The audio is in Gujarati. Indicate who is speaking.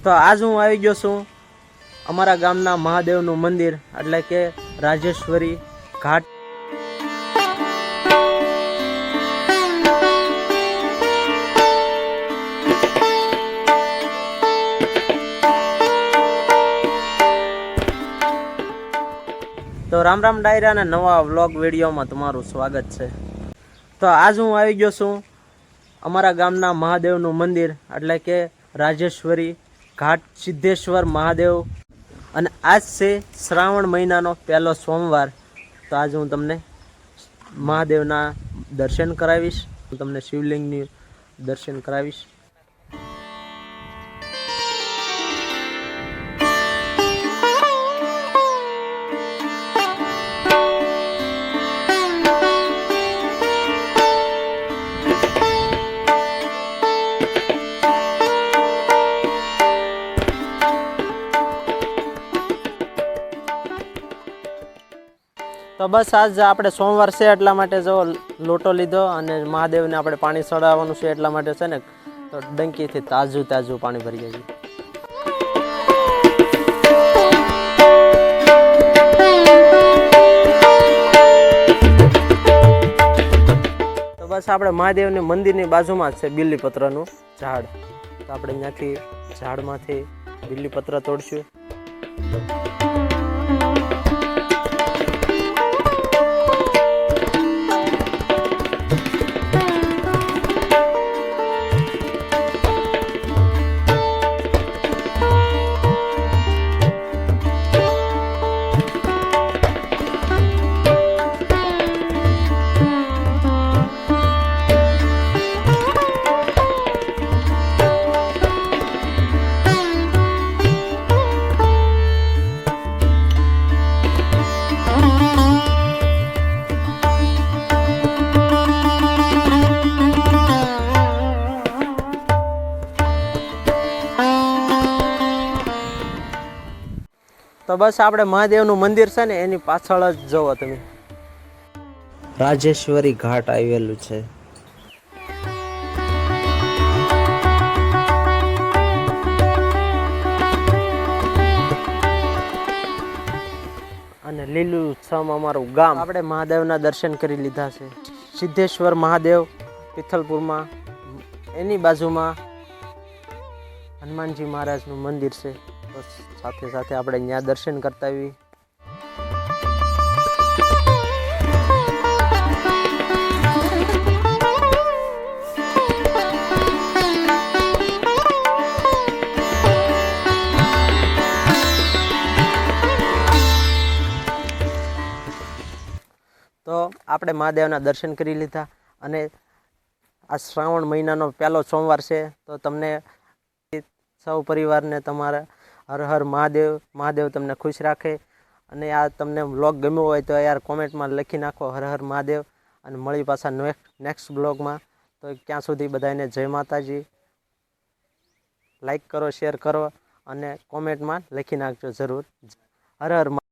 Speaker 1: તો આજ હું આવી ગયો છું અમારા ગામના મહાદેવનું મંદિર એટલે કે રાજેશ્વરી ઘાટ। તો રામ રામ ડાયરા અને નવા વ્લોગ વિડીયોમાં તમારું સ્વાગત છે। તો આજ હું આવી ગયો છું અમારા ગામના મહાદેવનું મંદિર એટલે કે રાજેશ્વરી ઘાટ સિદ્ધેશ્વર મહાદેવ, અને આજ છે શ્રાવણ મહિનાનો પહેલો સોમવાર। તો આજ હું તમને મહાદેવના દર્શન કરાવીશ, હું તમને શિવલિંગની દર્શન કરાવીશ। તો બસ આજ આપણે સોમવાર છે એટલા માટે જો લોટો લીધો અને મહાદેવને આપણે પાણી ચડાવવાનું છે એટલા માટે છે ને, તો ડંકીથી તાજું તાજું પાણી ભરી જાય। તો બસ આપણે મહાદેવની મંદિરની બાજુમાં જ છે બીલીપત્રનું ઝાડ, તો આપણે ત્યાંથી ઝાડમાંથી બીલીપત્ર તોડશું। તો બસ આપણે મહાદેવનું મંદિર છે ને એની પાછળ જ જોવો તમે, રાજેશ્વરી ઘાટ આવેલું છે। અને લીલું છમ અમારું ગામ। આપણે મહાદેવના દર્શન કરી લીધા છે। સિદ્ધેશ્વર મહાદેવ પિથલપુરમાં, એની બાજુમાં હનુમાનજી મહારાજનું મંદિર છે। સાથે સાથે આપણે ત્યાં દર્શન કરતા આવી। તો આપણે મહાદેવના દર્શન કરી લીધા, અને આ શ્રાવણ મહિનાનો પહેલો સોમવાર છે, તો તમને સૌ પરિવારને તમારા હર હર મહાદેવ, મહાદેવ તમને ખુશ રાખે। અને આ તમને વ્લોગ ગમ્યો હોય તો યાર કોમેન્ટમાં લખી નાખો હર હર મહાદેવ, અને મળી પાછા નેક્સ્ટ બ્લોગમાં। તો ત્યાં સુધી બધાને જય માતાજી, લાઈક કરો, શેર કરો અને કોમેન્ટમાં લખી નાખજો જરૂર, હર હર।